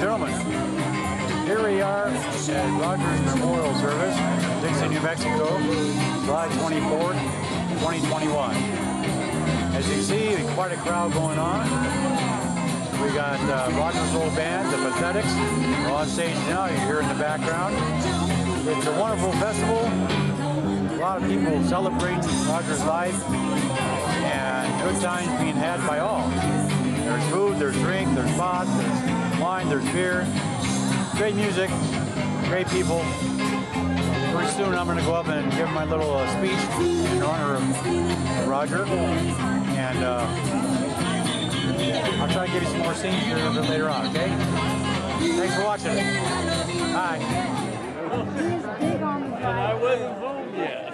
gentlemen, here we are at Rogers Memorial Service, Dixon, New Mexico, July 24th, 2021. As you see, quite a crowd going on. We got Rogers' old band, the Pathetics. We're on stage now, you hear in the background. It's a wonderful festival. A lot of people celebrating Rogers' life, and good times being had by all. There's food, there's drink, there's pot, there's wine, there's beer. Great music, great people. Pretty soon I'm going to go up and give my little speech in honor of Roger. And I'll try to give you some more scenes here a little bit later on, okay? Thanks for watching. Bye. And I wasn't home yet.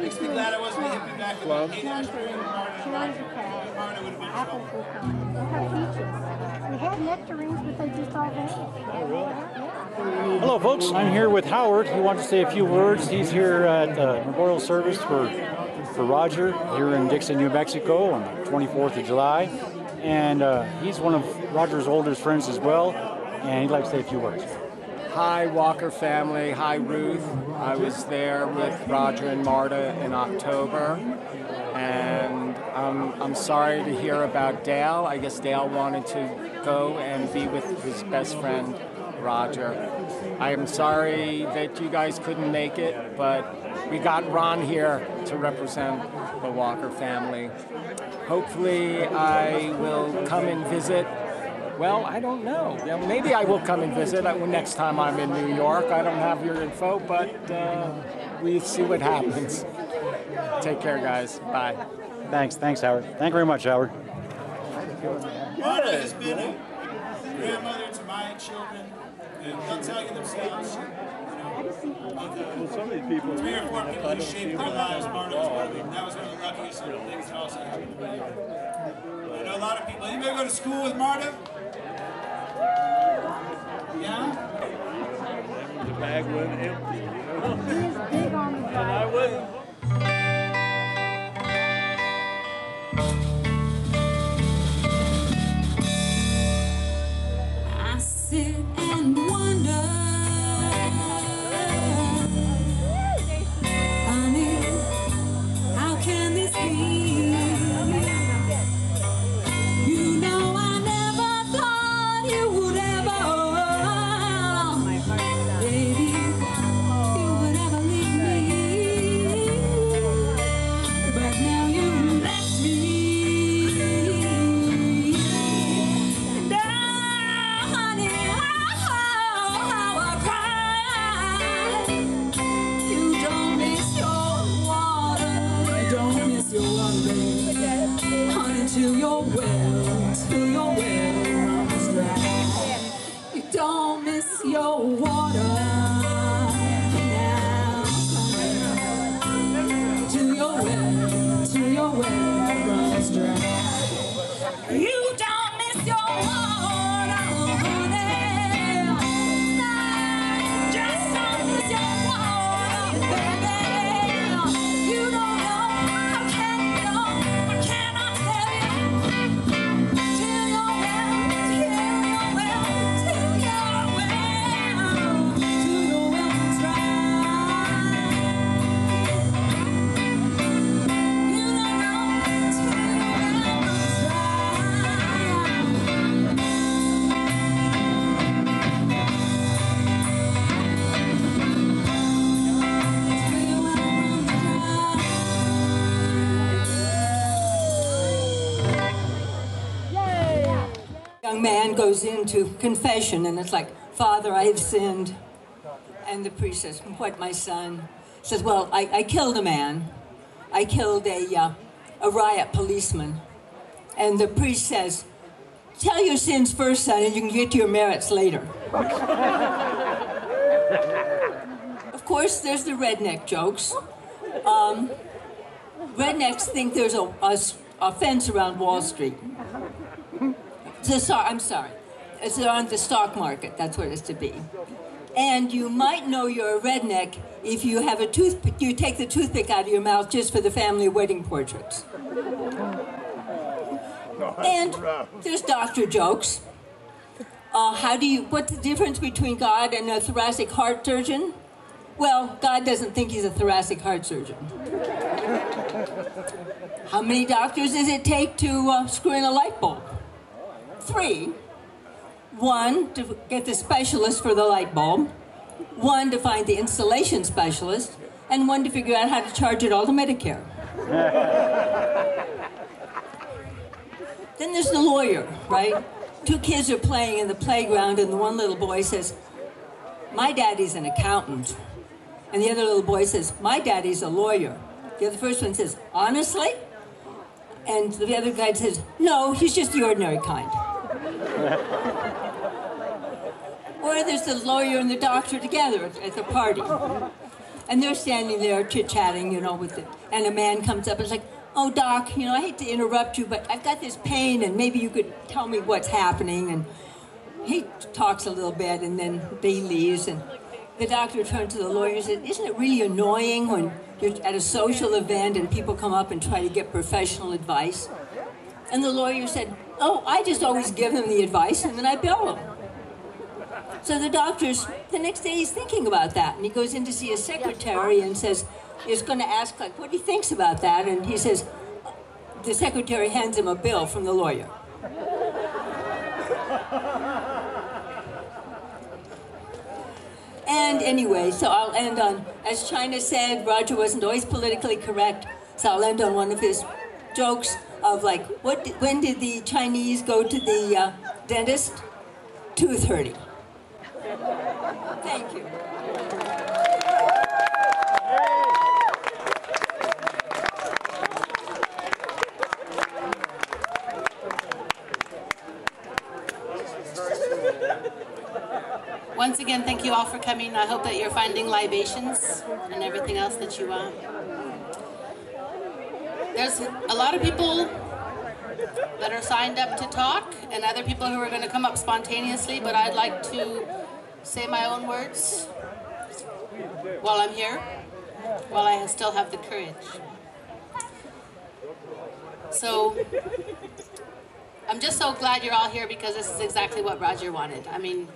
Makes me glad I wasn't with him back Club. in Apples will come. We'll have peaches. We had nectarines, but they just all vanished. Oh, really? Yeah. Hello, folks. I'm here with Howard. He wants to say a few words. He's here at the memorial service for Roger here in Dixon, New Mexico on the 24th of July. And he's one of Roger's oldest friends as well, and he'd like to say a few words. Hi, Walker family. Hi, Ruth. I was there with Roger and Marta in October, and I'm sorry to hear about Dale. I guess Dale wanted to go and be with his best friend, Roger. I am sorry that you guys couldn't make it, but we got Ron here to represent the Walker family. Hopefully I will come and visit. Well, I don't know. Maybe I will come and visit next time I'm in New York. I don't have your info, but we'll see what happens. Take care, guys. Bye. Thanks, Howard. Thank you very much, Howard. Marta has been a grandmother to my children, and they'll tell you themselves. Well, some of these people. 3 or 4 people who shaped their lives. Marta was one of them. That was one of the luckiest things that also happened to me. I know a lot of people. Anybody go to school with Marta? Yeah? The bag wasn't empty. He is big on the And I wasn't. I sit and wonder, honey, how can this be? You know I never thought you would ever, baby, you would ever leave me. But now you left me. And honey, how I cry. You don't miss your water, you don't miss your water, baby. Honey, till your well runs dry. You don't miss your water now, honey. Till your well runs dry. You don't miss your water, honey. Just don't miss your water, baby. You don't know, how can you know? What can I tell you? Till your well runs dry. You don't know, till your well runs Young man goes into confession and it's like, Father, I have sinned. And the priest says, what, my son? He says, well, I killed a man. I killed a riot policeman. And the priest says, tell your sins first, son, and you can get to your merits later. Of course, there's the redneck jokes. Rednecks think there's a fence around Wall Street. I'm sorry. It's on the stock market. That's what it's to be. And you might know you're a redneck if you have a toothpick. You take the toothpick out of your mouth just for the family wedding portraits. And there's doctor jokes. what's the difference between God and a thoracic heart surgeon? Well, God doesn't think he's a thoracic heart surgeon. How many doctors does it take to screw in a light bulb? 3. 1 to get the specialist for the light bulb, 1 to find the installation specialist, and 1 to figure out how to charge it all to Medicare. Then there's the lawyer, right? 2 kids are playing in the playground, and the one little boy says, "My daddy's an accountant." And the other little boy says, "My daddy's a lawyer." The other first one says, "Honestly?" And the other guy says, "No, he's just the ordinary kind." Or there's the lawyer and the doctor together at the party. And they're standing there chit-chatting, and a man comes up and is like, "Oh, Doc, I hate to interrupt you, but I've got this pain, and maybe you could tell me what's happening." And he talks a little bit, and then he leaves, and the doctor turns to the lawyer and says, "Isn't it really annoying when you're at a social event and people come up and try to get professional advice?" And the lawyer said, "Oh, I just always give them the advice, and then I bill them." So the next day he's thinking about that, and he goes in to see his secretary and he's going to ask, what he thinks about that, and he says, the secretary hands him a bill from the lawyer. And anyway, so I'll end on, as China said, Roger wasn't always politically correct, so I'll end on one of his jokes of when did the Chinese go to the dentist? 2:30. Thank you. Once again, thank you all for coming. I hope that you're finding libations and everything else that you want. There's a lot of people that are signed up to talk and other people who are going to come up spontaneously, but I'd like to say my own words while I'm here, while I still have the courage. So I'm just so glad you're all here because this is exactly what Roger wanted. I mean,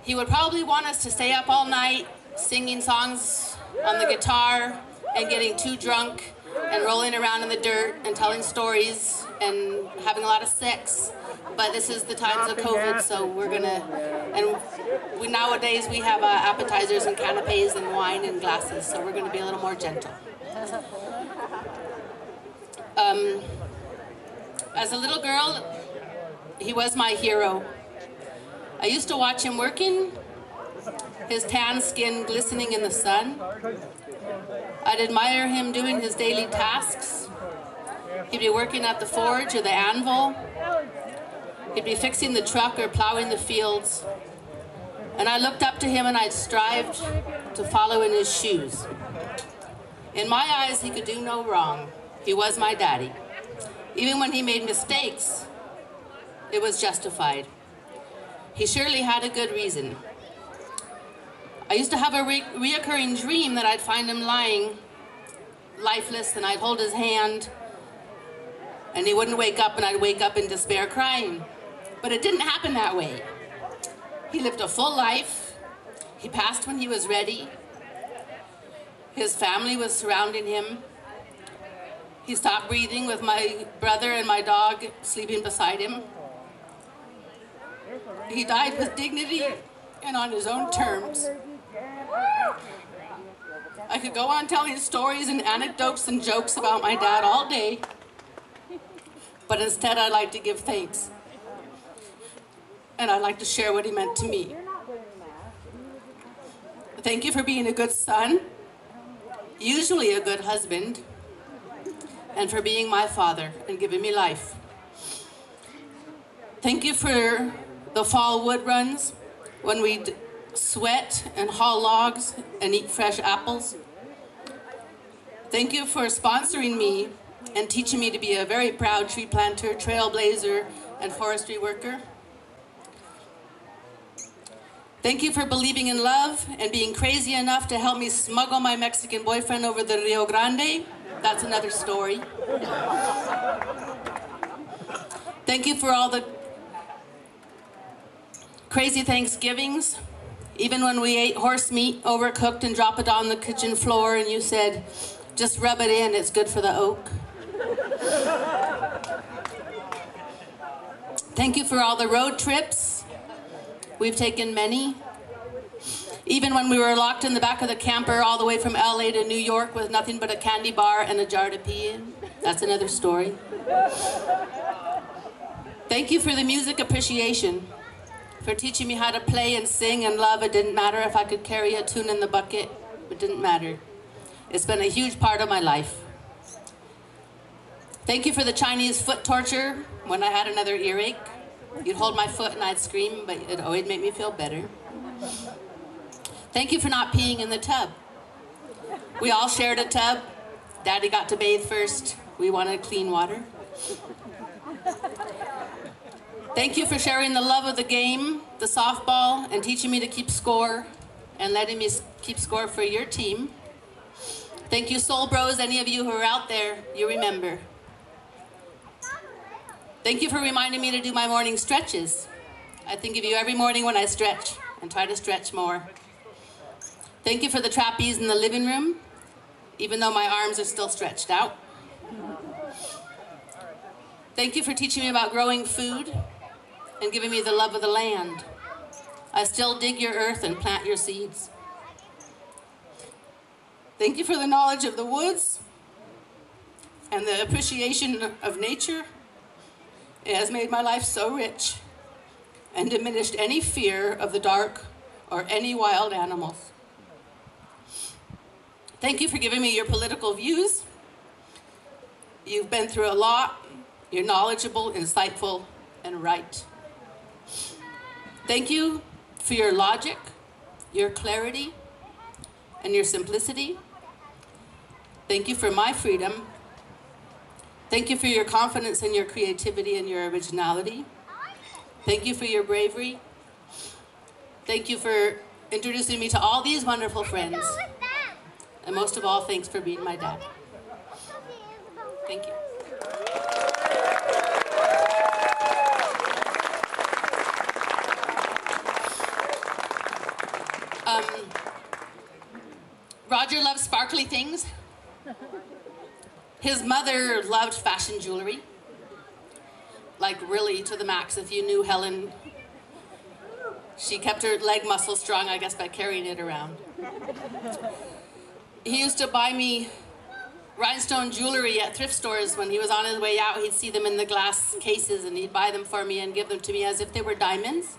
he would probably want us to stay up all night singing songs on the guitar and getting too drunk and rolling around in the dirt and telling stories and having a lot of sex. But this is the times of COVID, so we're gonna, and nowadays we have appetizers and canapes and wine and glasses, so we're gonna be a little more gentle. As a little girl, he was my hero. I used to watch him working, his tan skin glistening in the sun. I'd admire him doing his daily tasks. He'd be working at the forge or the anvil. He'd be fixing the truck or plowing the fields. And I looked up to him and I'd strived to follow in his shoes. In my eyes, he could do no wrong. He was my daddy. Even when he made mistakes, it was justified. He surely had a good reason. I used to have a reoccurring dream that I'd find him lying, lifeless, and I'd hold his hand, and he wouldn't wake up, and I'd wake up in despair crying. But it didn't happen that way. He lived a full life. He passed when he was ready. His family was surrounding him. He stopped breathing with my brother and my dog sleeping beside him. He died with dignity and on his own terms. I could go on telling stories and anecdotes and jokes about my dad all day, but instead I'd like to give thanks. And I'd like to share what he meant to me. Thank you for being a good son, usually a good husband, and for being my father and giving me life. Thank you for the fall wood runs when we'd sweat and haul logs and eat fresh apples. Thank you for sponsoring me and teaching me to be a very proud tree planter, trailblazer, and forestry worker. Thank you for believing in love and being crazy enough to help me smuggle my Mexican boyfriend over the Rio Grande. That's another story. Thank you for all the crazy Thanksgivings, even when we ate horse meat overcooked and dropped it on the kitchen floor and you said, just rub it in, it's good for the oak. Thank you for all the road trips. We've taken many. Even when we were locked in the back of the camper all the way from LA to New York with nothing but a candy bar and a jar to pee in. That's another story. Thank you for the music appreciation, for teaching me how to play and sing and love. It didn't matter if I could carry a tune in the bucket. It didn't matter. It's been a huge part of my life. Thank you for the Chinese foot torture when I had another earache. You'd hold my foot and I'd scream, but it always made me feel better. Thank you for not peeing in the tub. We all shared a tub. Daddy got to bathe first. We wanted clean water. Thank you for sharing the love of the game, the softball, and teaching me to keep score and letting me keep score for your team. Thank you, Soul Bros, any of you who are out there, you remember. Thank you for reminding me to do my morning stretches. I think of you every morning when I stretch and try to stretch more. Thank you for the trapeze in the living room, even though my arms are still stretched out. Thank you for teaching me about growing food and giving me the love of the land. I still dig your earth and plant your seeds. Thank you for the knowledge of the woods and the appreciation of nature. It has made my life so rich and diminished any fear of the dark or any wild animals. Thank you for giving me your political views. You've been through a lot. You're knowledgeable, insightful, and right. Thank you for your logic, your clarity, and your simplicity. Thank you for my freedom. Thank you for your confidence and your creativity and your originality. Thank you for your bravery. Thank you for introducing me to all these wonderful friends. And most of all, thanks for being my dad. Thank you. Roger loves sparkly things. His mother loved fashion jewelry. Like really to the max. If you knew Helen, she kept her leg muscles strong, I guess, by carrying it around. He used to buy me rhinestone jewelry at thrift stores. When he was on his way out, he'd see them in the glass cases and he'd buy them for me and give them to me as if they were diamonds.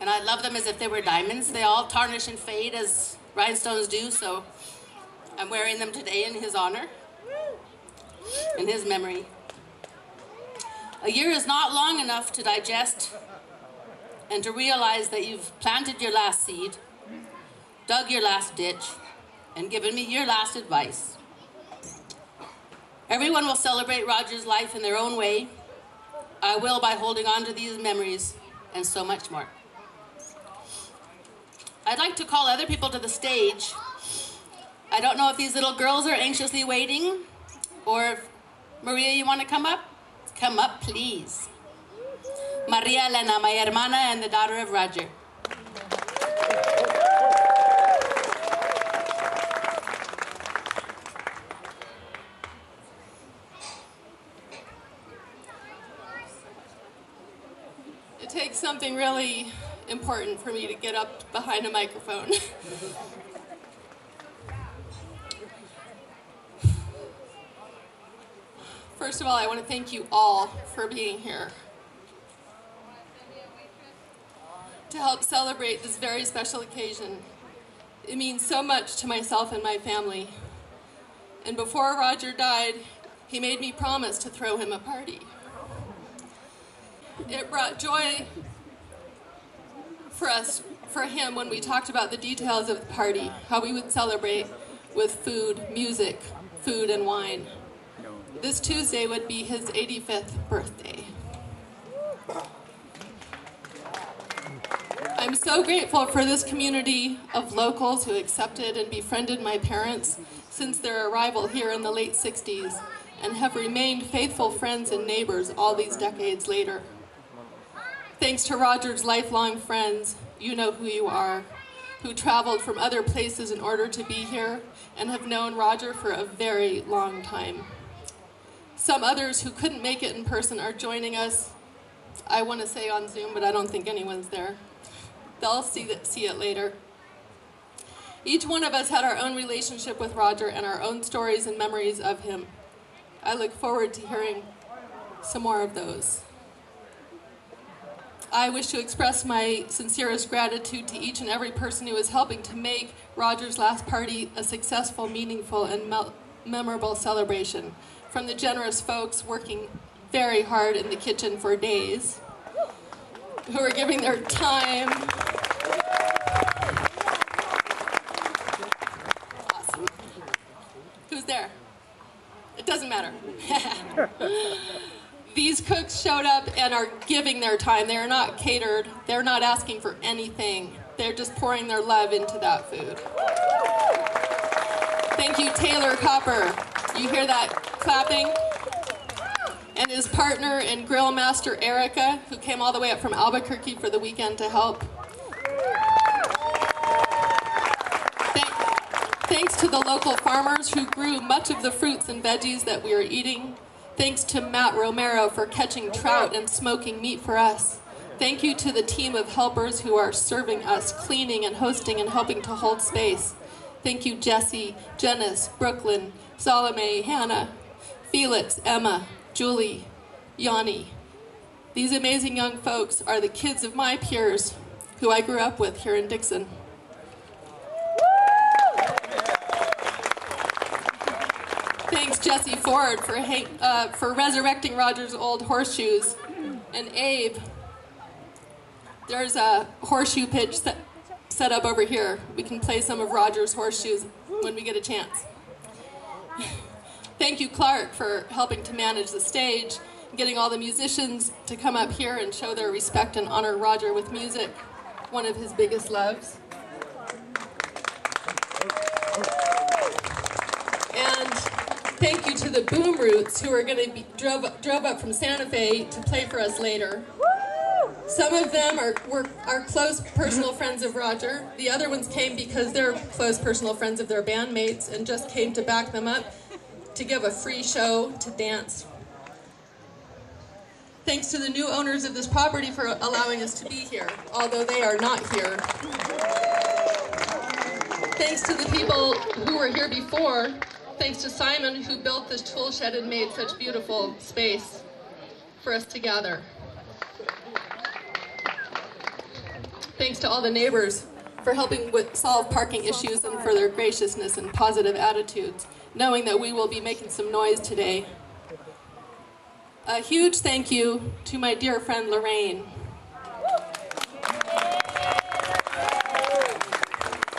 And I love them as if they were diamonds. They all tarnish and fade as rhinestones do, so I'm wearing them today in his honor, in his memory. A year is not long enough to digest and to realize that you've planted your last seed, dug your last ditch, and given me your last advice. Everyone will celebrate Roger's life in their own way. I will by holding on to these memories and so much more. I'd like to call other people to the stage. I don't know if these little girls are anxiously waiting, or if, Maria, you want to come up? Come up, please. Maria Elena, my hermana and the daughter of Roger. It takes something really important for me to get up behind a microphone. First of all, I want to thank you all for being here to help celebrate this very special occasion. It means so much to myself and my family. And before Roger died, he made me promise to throw him a party. It brought joy for him when we talked about the details of the party, how we would celebrate with food, music, food and wine. This Tuesday would be his 85th birthday. I'm so grateful for this community of locals who accepted and befriended my parents since their arrival here in the late 60s and have remained faithful friends and neighbors all these decades later. Thanks to Roger's lifelong friends, you know who you are, who traveled from other places in order to be here and have known Roger for a very long time. Some others who couldn't make it in person are joining us. I want to say on Zoom, but I don't think anyone's there. They'll see it later. Each one of us had our own relationship with Roger and our own stories and memories of him. I look forward to hearing some more of those. I wish to express my sincerest gratitude to each and every person who is helping to make Roger's last party a successful, meaningful, and memorable celebration. From the generous folks working very hard in the kitchen for days, who are giving their time. Awesome. Who's there? It doesn't matter. These cooks showed up and are giving their time. They are not catered. They're not asking for anything. They're just pouring their love into that food. Thank you, Taylor Copper. You hear that clapping? And his partner and grill master, Erica, who came all the way up from Albuquerque for the weekend to help. Thanks to the local farmers who grew much of the fruits and veggies that we are eating. Thanks to Matt Romero for catching trout and smoking meat for us. Thank you to the team of helpers who are serving us, cleaning and hosting and helping to hold space. Thank you, Jesse, Janice, Brooklyn, Salome, Hannah, Felix, Emma, Julie, Yanni. These amazing young folks are the kids of my peers who I grew up with here in Dixon. Thanks, Jesse Ford, for resurrecting Roger's old horseshoes. And Abe, there's a horseshoe pitch set up over here. We can play some of Roger's horseshoes when we get a chance. Thank you, Clark, for helping to manage the stage, getting all the musicians to come up here and show their respect and honor Roger with music, one of his biggest loves. And thank you to the Boom Roots, who are going to be drove up from Santa Fe to play for us later. Some of them are close personal friends of Roger. The other ones came because they're close personal friends of their bandmates and just came to back them up to give a free show to dance. Thanks to the new owners of this property for allowing us to be here, although they are not here. Thanks to the people who were here before. Thanks to Simon, who built this tool shed and made such beautiful space for us to gather. Thanks to all the neighbors for helping solve parking issues and for their graciousness and positive attitudes, knowing that we will be making some noise today. A huge thank you to my dear friend Lorraine.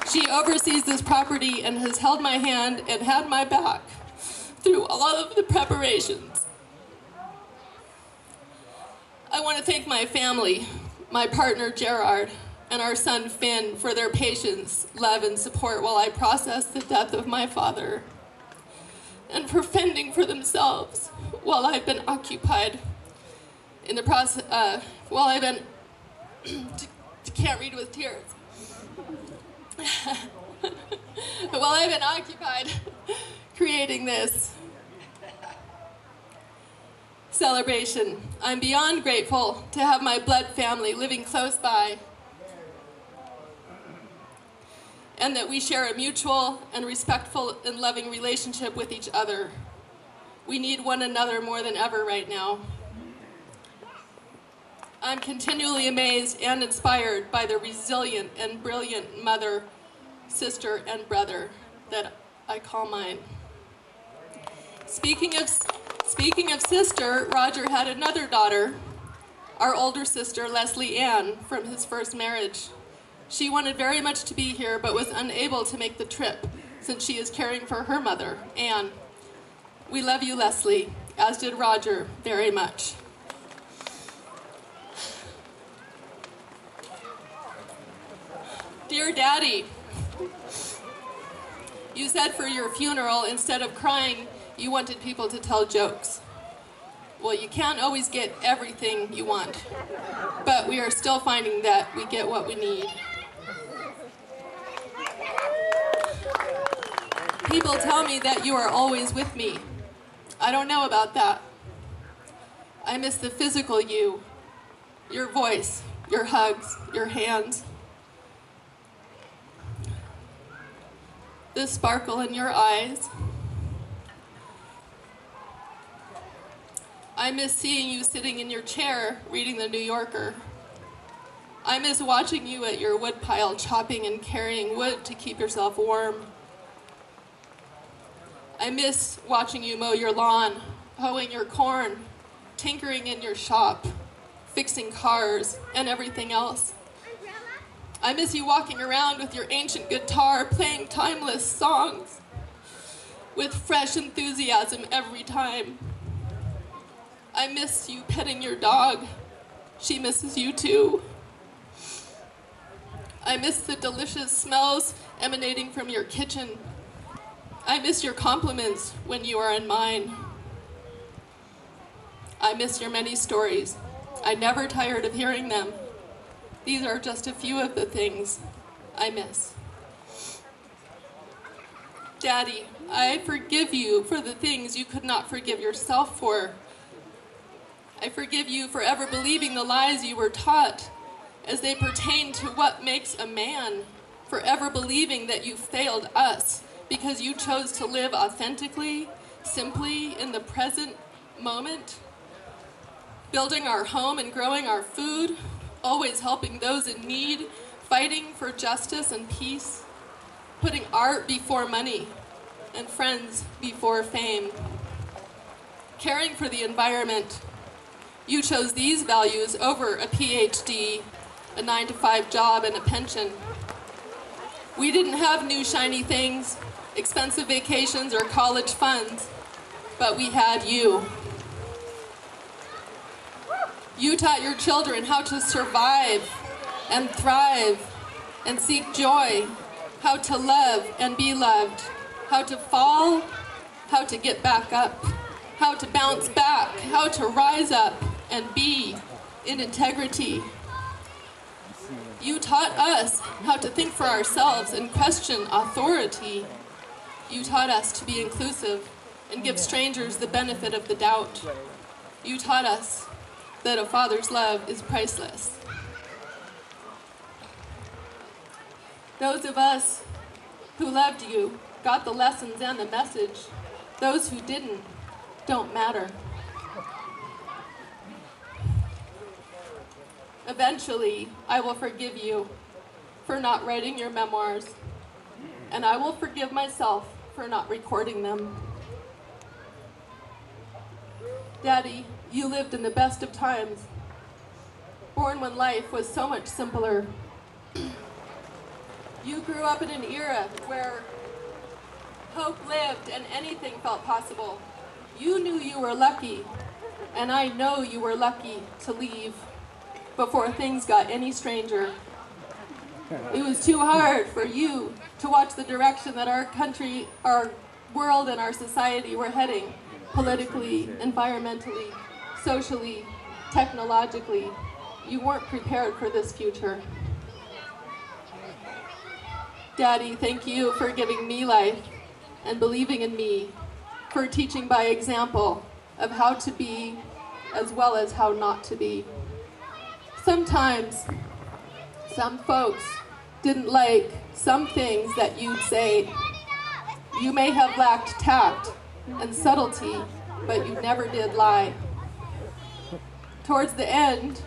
She oversees this property and has held my hand and had my back through all of the preparations. I want to thank my family, my partner Gerard, and our son Finn for their patience, love, and support while I process the death of my father, and for fending for themselves while I've been occupied in the process, while I've been, can't read with tears, while I've been occupied creating this celebration. I'm beyond grateful to have my blood family living close by, and that we share a mutual and respectful and loving relationship with each other. We need one another more than ever right now. I'm continually amazed and inspired by the resilient and brilliant mother, sister, and brother that I call mine. Speaking of sister, Roger had another daughter, our older sister, Leslie Ann, from his first marriage. She wanted very much to be here, but was unable to make the trip since she is caring for her mother, Ann. We love you, Leslie, as did Roger, very much. Dear Daddy, you said for your funeral, instead of crying, you wanted people to tell jokes. Well, you can't always get everything you want, but we are still finding that we get what we need. People tell me that you are always with me. I don't know about that. I miss the physical you, your voice, your hugs, your hands, the sparkle in your eyes. I miss seeing you sitting in your chair reading the New Yorker. I miss watching you at your woodpile chopping and carrying wood to keep yourself warm. I miss watching you mow your lawn, hoeing your corn, tinkering in your shop, fixing cars, and everything else. I miss you walking around with your ancient guitar, playing timeless songs with fresh enthusiasm every time. I miss you petting your dog. She misses you too. I miss the delicious smells emanating from your kitchen. I miss your compliments when you are in mine. I miss your many stories. I never tired of hearing them. These are just a few of the things I miss. Daddy, I forgive you for the things you could not forgive yourself for. I forgive you for ever believing the lies you were taught as they pertain to what makes a man, for ever believing that you failed us because you chose to live authentically, simply in the present moment, building our home and growing our food, always helping those in need, fighting for justice and peace, putting art before money and friends before fame, caring for the environment. You chose these values over a PhD, a 9-to-5 job, and a pension. We didn't have new shiny things, expensive vacations, or college funds, but we had you. You taught your children how to survive and thrive and seek joy, how to love and be loved, how to fall, how to get back up, how to bounce back, how to rise up and be in integrity. You taught us how to think for ourselves and question authority. You taught us to be inclusive and give strangers the benefit of the doubt. You taught us that a father's love is priceless. Those of us who loved you got the lessons and the message. Those who didn't don't matter. Eventually, I will forgive you for not writing your memoirs, and I will forgive myself for not recording them. Daddy, you lived in the best of times, born when life was so much simpler. You grew up in an era where hope lived and anything felt possible. You knew you were lucky, and I know you were lucky to leave before things got any stranger. It was too hard for you to watch the direction that our country, our world, and our society were heading, politically, environmentally, socially, technologically. You weren't prepared for this future. Daddy, thank you for giving me life and believing in me, for teaching by example of how to be as well as how not to be. Sometimes, some folks didn't like some things that you'd say. You may have lacked tact and subtlety, but you never did lie. Towards the end,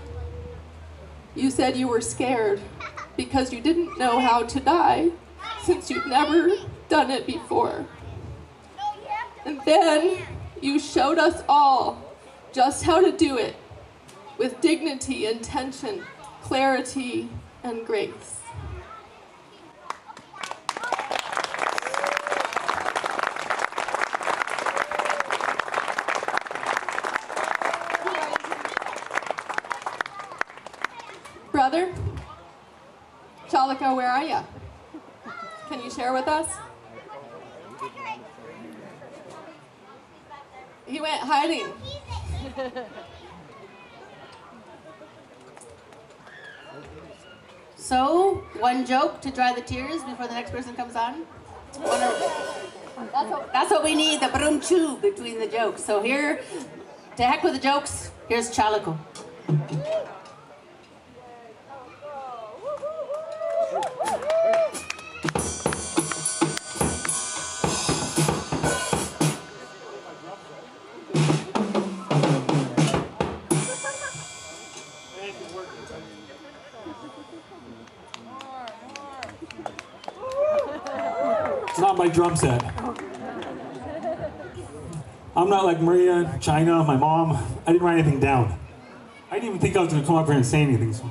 you said you were scared because you didn't know how to die since you'd never done it before. And then you showed us all just how to do it with dignity, intention, clarity, and grace. Brother, Chalika, where are you? Can you share with us? He went hiding. So, one joke to dry the tears before the next person comes on. That's what we need, the brum choo between the jokes. So here, to heck with the jokes, here's Chalico. It's not my drum set. I'm not like Maria, China, my mom. I didn't write anything down. I didn't even think I was going to come up here and say anything. So.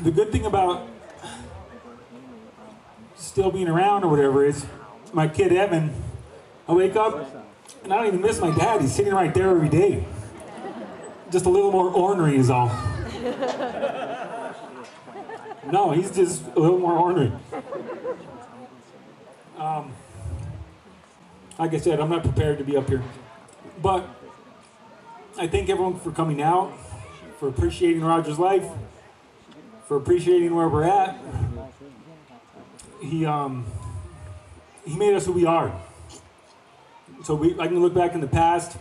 The good thing about still being around or whatever is my kid Evan, I wake up and I don't even miss my dad. He's sitting right there every day. Just a little more ornery is all. No, he's just a little more ornery. Like I said, I'm not prepared to be up here. But I thank everyone for coming out, for appreciating Roger's life, for appreciating where we're at. He made us who we are. So I can look back in the past,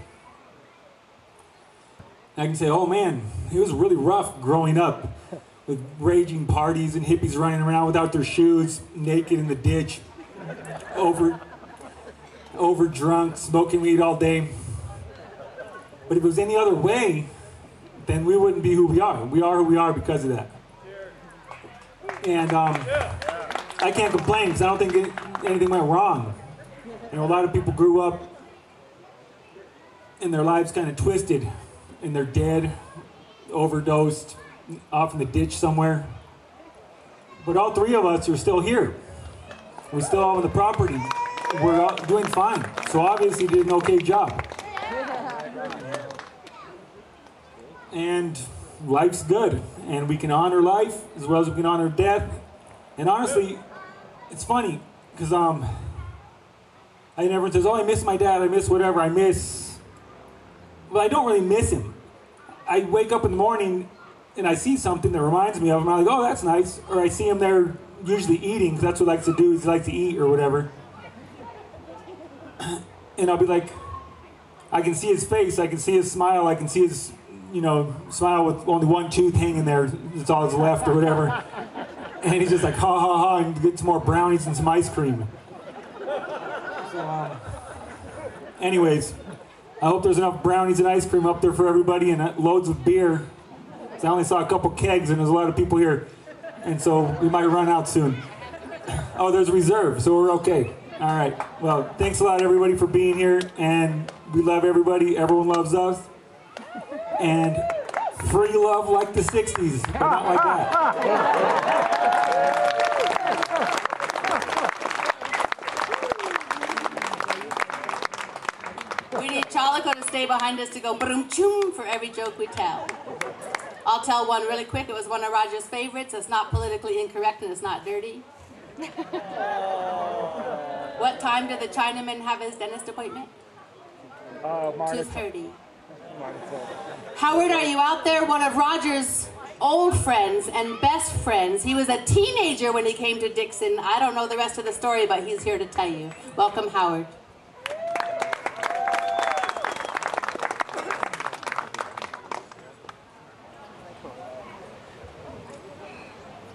and I can say, oh man, it was really rough growing up with raging parties and hippies running around without their shoes, naked in the ditch, over drunk, smoking weed all day. But if it was any other way, then we wouldn't be who we are. We are who we are because of that. And I can't complain because I don't think anything went wrong. You know, a lot of people grew up and their lives kind of twisted and they're dead, overdosed, off in the ditch somewhere. But all three of us are still here. We're still on the property. We're all doing fine. So obviously did an okay job. And life's good. And we can honor life as well as we can honor death. And honestly, it's funny because everyone says, oh, I miss my dad, I miss whatever, I miss. Well, I don't really miss him. I wake up in the morning and I see something that reminds me of him. I'm like, oh, that's nice. Or I see him there usually eating, because that's what he likes to do. He likes to eat or whatever. And I'll be like, I can see his face. I can see his smile. I can see his, smile with only one tooth hanging there. That's all that's left or whatever. And he's just like, ha, ha, ha, and get some more brownies and some ice cream. So, anyways, I hope there's enough brownies and ice cream up there for everybody and loads of beer. I only saw a couple kegs and there's a lot of people here. And so we might run out soon. Oh, there's a reserve, so we're okay. All right. Well, thanks a lot, everybody, for being here. And we love everybody. Everyone loves us. And free love like the 60s, but not like that. We need Chalico to stay behind us to go brum choom for every joke we tell. I'll tell one really quick. It was one of Roger's favorites. It's not politically incorrect and it's not dirty. What time did the Chinaman have his dentist appointment? 2:30. Howard, are you out there? One of Roger's old friends and best friends. He was a teenager when he came to Dixon. I don't know the rest of the story, but he's here to tell you. Welcome, Howard.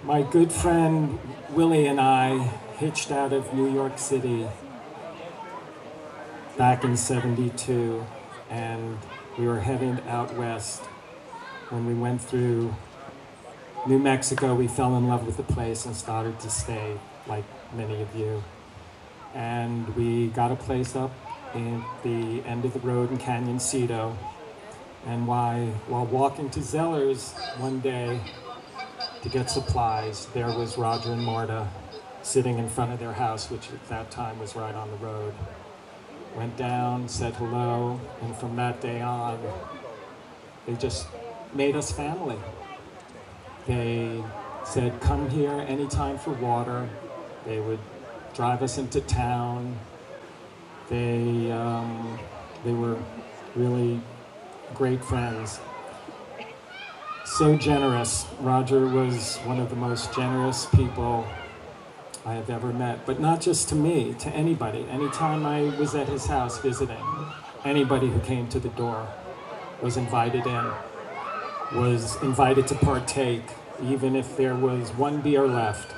My good friend Willie and I hitched out of New York City back in '72, and we were headed out west. When we went through New Mexico, we fell in love with the place and started to stay, like many of you. And we got a place up in the end of the road in Canyoncito. And while walking to Zeller's one day to get supplies, there was Roger and Marta sitting in front of their house, which at that time was right on the road. Went down, said hello, and from that day on, they just made us family. They said, come here anytime for water. They would drive us into town. They were really great friends. So generous. Roger was one of the most generous people I have ever met, but not just to me, to anybody. Anytime I was at his house visiting, anybody who came to the door was invited in, was invited to partake. Even if there was one beer left,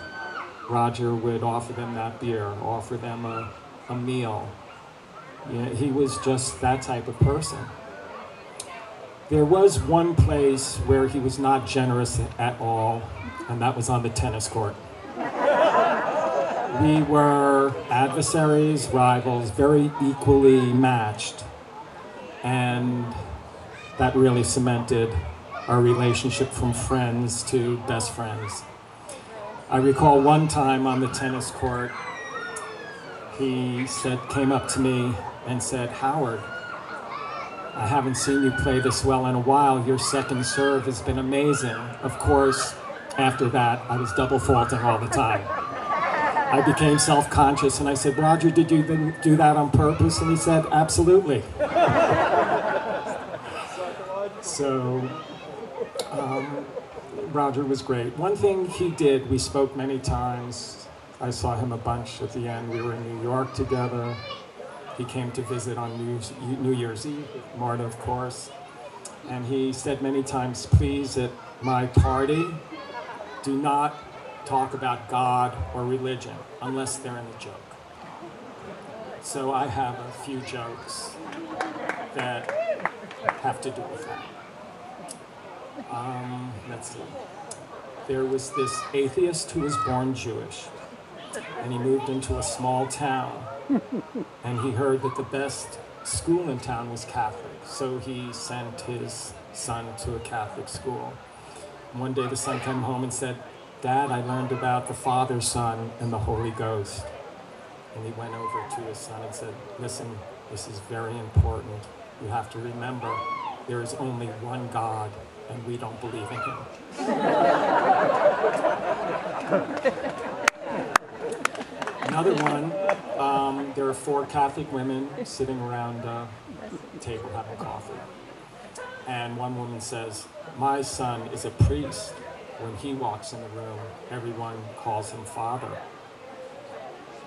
Roger would offer them that beer, offer them a meal. Yeah, he was just that type of person. There was one place where he was not generous at all, and that was on the tennis court. We were adversaries, rivals, very equally matched, and that really cemented our relationship from friends to best friends. I recall one time on the tennis court, he came up to me and said, "Howard, I haven't seen you play this well in a while. Your second serve has been amazing." Of course, after that, I was double faulting all the time. I became self-conscious and I said, "Roger, did you do that on purpose?" And he said, "Absolutely." So, Roger was great. One thing he did, we spoke many times. I saw him a bunch at the end. We were in New York together. He came to visit on New Year's Eve, Marta, of course. And he said many times, "Please, at my party, do not talk about God or religion unless they're in a joke." So I have a few jokes that have to do with that. Let's see. There was this atheist who was born Jewish, and he moved into a small town, and he heard that the best school in town was Catholic, so he sent his son to a Catholic school. One day the son came home and said, "Dad, I learned about the Father, Son, and the Holy Ghost." And he went over to his son and said, "Listen, this is very important. You have to remember there is only one God, and we don't believe in him." Another one, there are 4 Catholic women sitting around a table having coffee. And one woman says, "My son is a priest. When he walks in the room, everyone calls him Father."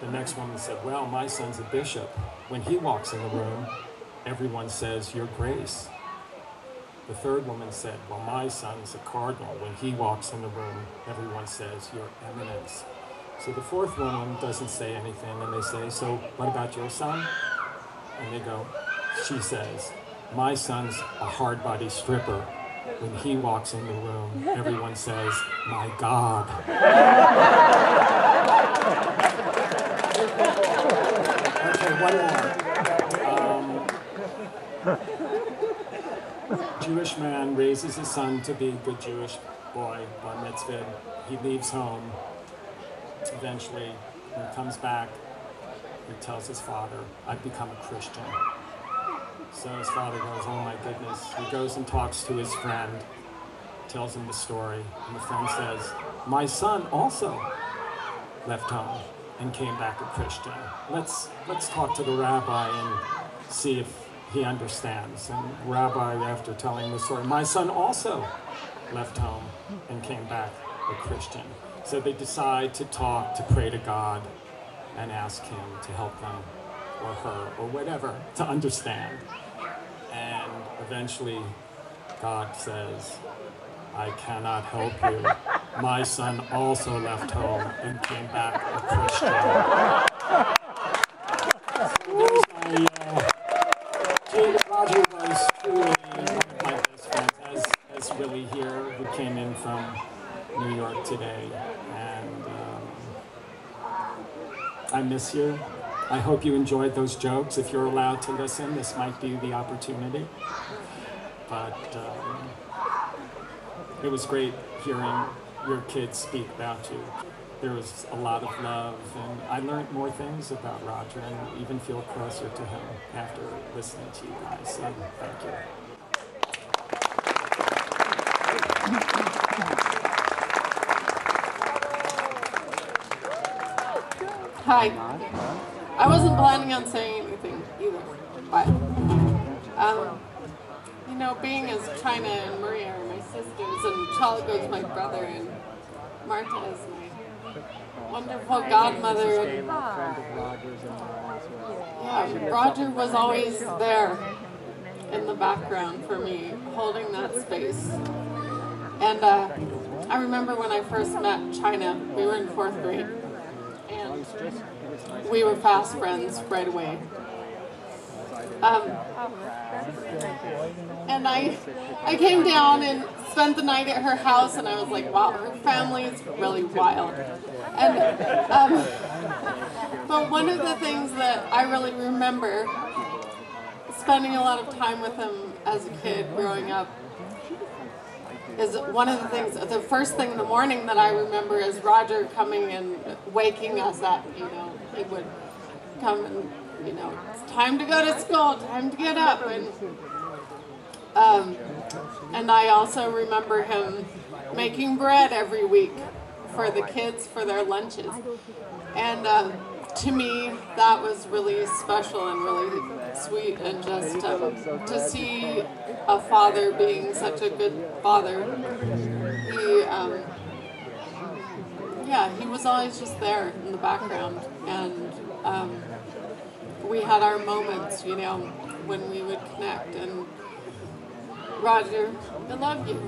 The next woman said, "Well, my son's a bishop. When he walks in the room, everyone says, 'Your Grace.'" The third woman said, "Well, my son's a cardinal. When he walks in the room, everyone says, 'Your Eminence.'" So the fourth woman doesn't say anything, and they say, "So what about your son?" And they go, she says, "My son's a hard-body stripper. When he walks in the room, everyone says, 'My God.'" Okay, one more. Jewish man raises his son to be a good Jewish boy, bar mitzvah. He leaves home. Eventually, when he comes back, he tells his father, "I've become a Christian." So his father goes, "Oh my goodness." He goes and talks to his friend, tells him the story, and the friend says, "My son also left home and came back a Christian. Let's talk to the rabbi and see if he understands." And the rabbi, after telling the story, "My son also left home and came back a Christian." So they decide to talk, to pray to God, and ask him to help them, or her, or whatever, to understand. And eventually, God says, "I cannot help you. My son also left home and came back a Christian." Roger was truly one of my best friends, as Willie here, who came in from New York today. And I miss you. I hope you enjoyed those jokes. If you're allowed to listen, this might be the opportunity. But it was great hearing your kids speak about you. There was a lot of love, and I learned more things about Roger and even feel closer to him after listening to you guys. So thank you. Hi. I wasn't planning on saying anything either, but you know, being as China and Maria are my sisters, and Chalago's my brother, and Marta is my wonderful godmother, and yeah, Roger was always there in the background for me, holding that space. And I remember when I first met China, we were in 4th grade, and we were fast friends right away. And I came down and spent the night at her house, and I was like, wow, her family is really wild. And but one of the things that I really remember spending a lot of time with him as a kid growing up is one of the things, the first thing in the morning that I remember is Roger coming and waking us up. You know, he would come and, you know, it's time to go to school, time to get up. And I also remember him making bread every week for the kids for their lunches. And to me, that was really special and really sweet, and just to see a father being such a good father. He was always just there in the background, and we had our moments, you know, when we would connect. And Roger, I love you.